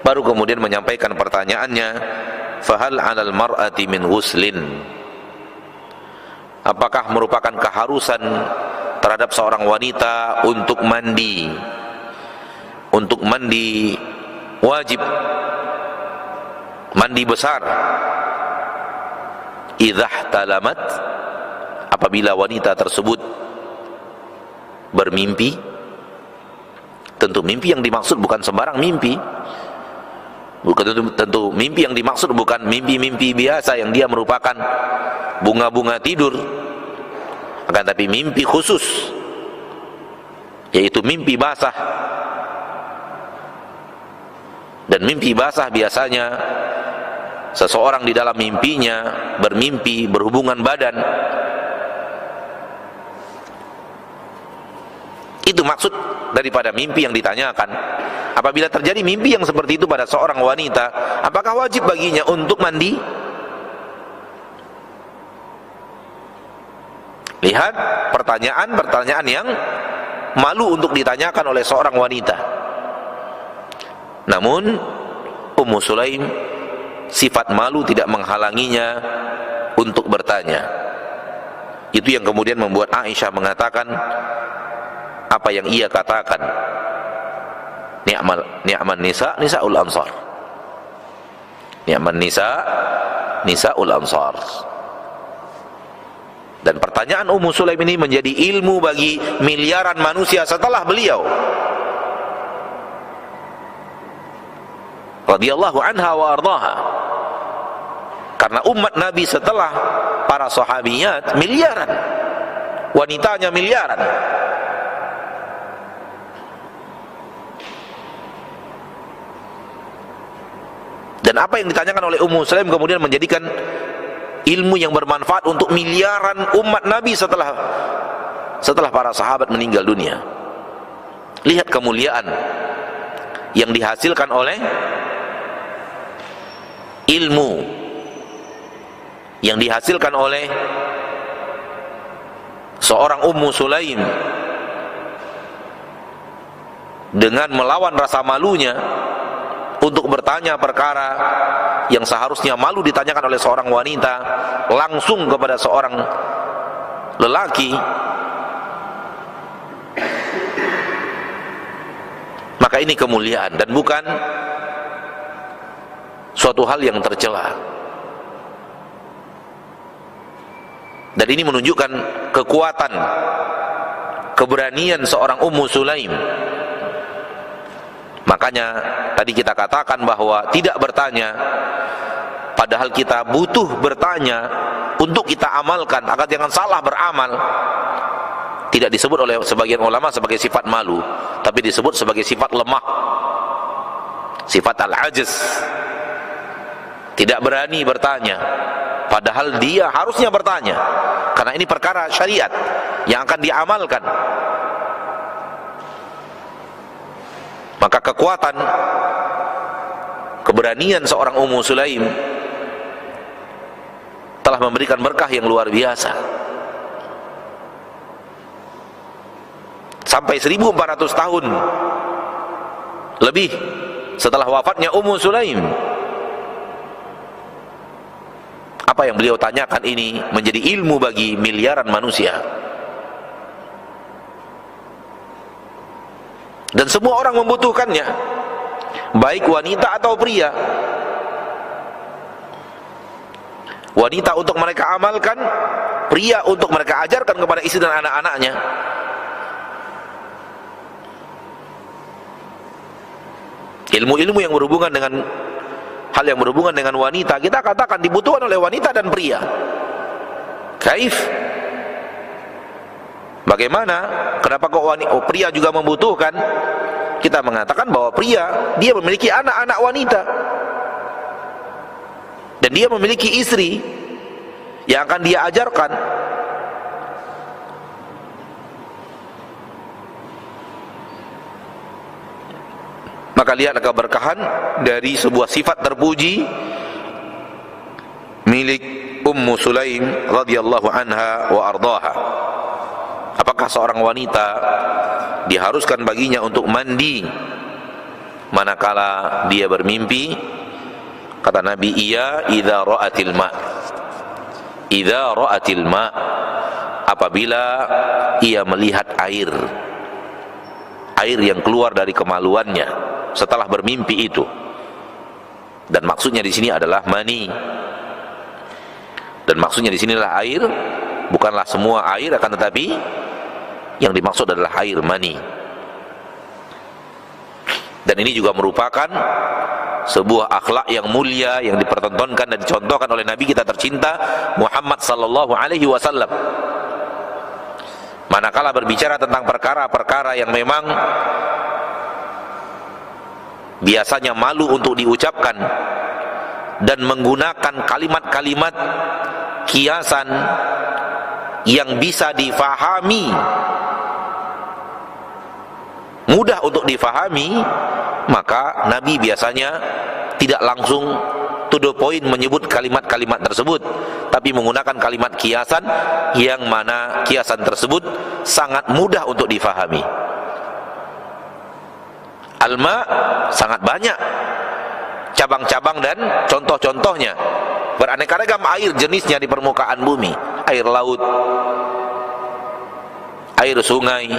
Baru kemudian menyampaikan pertanyaannya, fahal 'alal mar'ati min ghuslin, apakah merupakan keharusan terhadap seorang wanita untuk mandi? Untuk mandi wajib, mandi besar. Idzah talamat, apabila wanita tersebut bermimpi. Tentu mimpi yang dimaksud bukan sembarang mimpi. Tentu mimpi yang dimaksud bukan mimpi-mimpi biasa yang dia merupakan bunga-bunga tidur, akan tapi mimpi khusus, yaitu mimpi basah. Dan mimpi basah biasanya seseorang di dalam mimpinya bermimpi berhubungan badan. Itu maksud daripada mimpi yang ditanyakan. Apabila terjadi mimpi yang seperti itu pada seorang wanita, apakah wajib baginya untuk mandi? Lihat pertanyaan yang malu untuk ditanyakan oleh seorang wanita. Namun Ummu Sulaim, sifat malu tidak menghalanginya untuk bertanya. Itu yang kemudian membuat Aisyah mengatakan apa yang ia katakan, ni'man nisa nisaul ansar, ni'man nisa nisaul ansar. Dan pertanyaan Ummu Sulaim ini menjadi ilmu bagi miliaran manusia setelah beliau radhiyallahu anha wa ardhaha. Karena umat Nabi setelah para sahabiyat miliaran, wanitanya miliaran. Dan apa yang ditanyakan oleh Ummu Sulaim kemudian menjadikan ilmu yang bermanfaat untuk miliaran umat Nabi setelah para sahabat meninggal dunia. Lihat kemuliaan yang dihasilkan oleh ilmu, yang dihasilkan oleh seorang Ummu Sulaim dengan melawan rasa malunya untuk bertanya perkara yang seharusnya malu ditanyakan oleh seorang wanita langsung kepada seorang lelaki. Maka ini kemuliaan dan bukan suatu hal yang tercela. Dan ini menunjukkan kekuatan, keberanian seorang Ummu Sulaim. Makanya tadi kita katakan bahwa tidak bertanya, padahal kita butuh bertanya untuk kita amalkan agar jangan salah beramal. Tidak disebut oleh sebagian ulama sebagai sifat malu, tapi disebut sebagai sifat lemah, sifat al-ajz. Tidak berani bertanya, padahal dia harusnya bertanya, karena ini perkara syariat yang akan diamalkan. Maka kekuatan, keberanian seorang Ummu Sulaim telah memberikan berkah yang luar biasa. Sampai 1400 tahun lebih setelah wafatnya Ummu Sulaim, apa yang beliau tanyakan ini menjadi ilmu bagi miliaran manusia. Dan semua orang membutuhkannya, baik wanita atau pria. Wanita untuk mereka amalkan, pria untuk mereka ajarkan kepada istri dan anak-anaknya. Ilmu-ilmu yang berhubungan dengan hal yang berhubungan dengan wanita, kita katakan dibutuhkan oleh wanita dan pria. Kaif? Bagaimana? Kenapa kok pria juga membutuhkan? Kita mengatakan bahwa pria, dia memiliki anak-anak wanita, dan dia memiliki istri yang akan dia ajarkan. Maka lihatlah keberkahan dari sebuah sifat terpuji milik Ummu Sulaim radhiyallahu anha wa ardhaha. Apakah seorang wanita diharuskan baginya untuk mandi manakala dia bermimpi, kata Nabi, iya idza ra'atil ma, idza ra'atil ma, apabila ia melihat air yang keluar dari kemaluannya setelah bermimpi itu. Dan maksudnya di sini adalah mani. Dan maksudnya di sinilah air, bukanlah semua air, akan tetapi yang dimaksud adalah air mani. Dan ini juga merupakan sebuah akhlak yang mulia yang dipertontonkan dan dicontohkan oleh Nabi kita tercinta Muhammad sallallahu alaihi wasallam. Manakala berbicara tentang perkara-perkara yang memang biasanya malu untuk diucapkan dan menggunakan kalimat-kalimat kiasan yang bisa difahami, mudah untuk difahami, maka Nabi biasanya tidak langsung to the point menyebut kalimat-kalimat tersebut, tapi menggunakan kalimat kiasan yang mana kiasan tersebut sangat mudah untuk difahami. Alma sangat banyak cabang-cabang dan contoh-contohnya, beraneka ragam air jenisnya di permukaan bumi. Air laut, air sungai,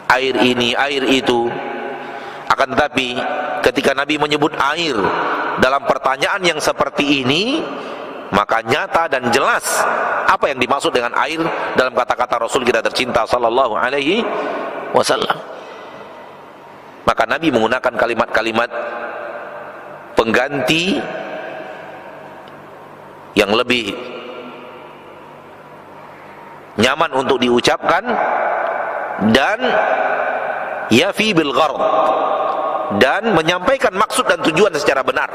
air ini, air itu. Akan tetapi ketika Nabi menyebut air dalam pertanyaan yang seperti ini, maka nyata dan jelas apa yang dimaksud dengan air dalam kata-kata Rasul kita tercinta sallallahu alaihi wasallam. Maka Nabi menggunakan kalimat-kalimat pengganti yang lebih nyaman untuk diucapkan, dan yafi bil ghard, dan menyampaikan maksud dan tujuan secara benar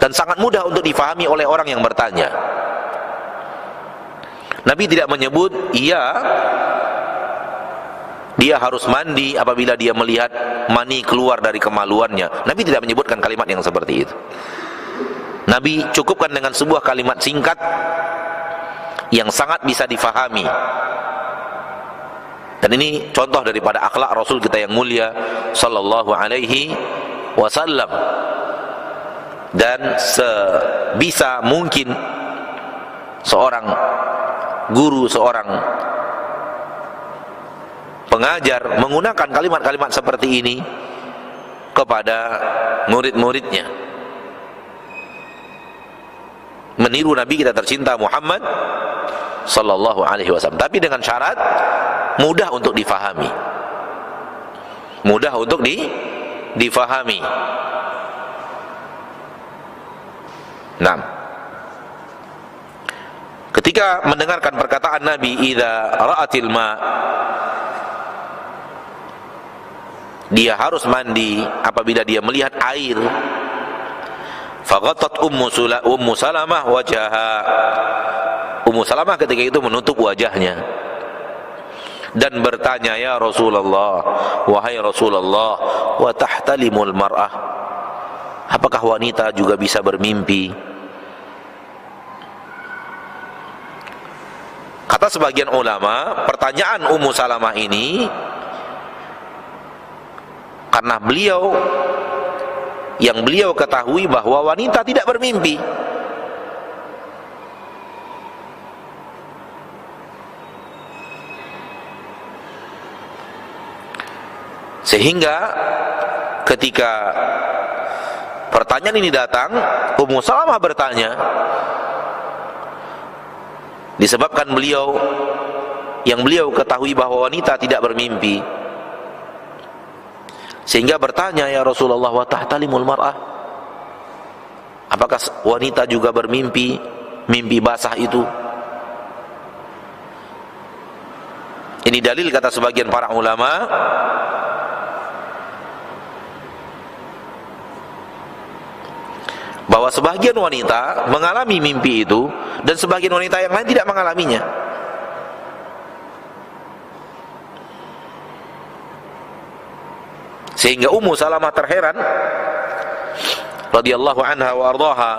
dan sangat mudah untuk difahami oleh orang yang bertanya. Nabi tidak menyebut dia harus mandi apabila dia melihat mani keluar dari kemaluannya. Nabi tidak menyebutkan kalimat yang seperti itu. Nabi cukupkan dengan sebuah kalimat singkat yang sangat bisa difahami. Dan ini contoh daripada akhlak Rasul kita yang mulia sallallahu alaihi wasallam. Dan sebisa mungkin seorang guru, seorang pengajar menggunakan kalimat-kalimat seperti ini kepada murid-muridnya, meniru Nabi kita tercinta Muhammad sallallahu alaihi wasallam, tapi dengan syarat mudah untuk difahami, mudah untuk difahami. Nah, ketika mendengarkan perkataan Nabi idza ra'atil ma, dia harus mandi apabila dia melihat air, faghattat ummu salamah wajaha, Ummu Salamah ketika itu menutup wajahnya dan bertanya, ya Rasulullah, wahai Rasulullah, wa tahtalimul mar'ah, apakah wanita juga bisa bermimpi? Kata sebagian ulama, pertanyaan Ummu Salamah ini karena beliau ketahui bahwa wanita tidak bermimpi. Sehingga ketika pertanyaan ini datang, Ummu Salamah bertanya, disebabkan beliau ketahui bahwa wanita tidak bermimpi, sehingga bertanya, ya Rasulullah, wa tahtalimul mar'ah, apakah wanita juga bermimpi, mimpi basah itu? Ini dalil kata sebagian para ulama bahwa sebagian wanita mengalami mimpi itu dan sebagian wanita yang lain tidak mengalaminya. Sehingga Ummu Salamah terheran radhiyallahu anha wa ardhaha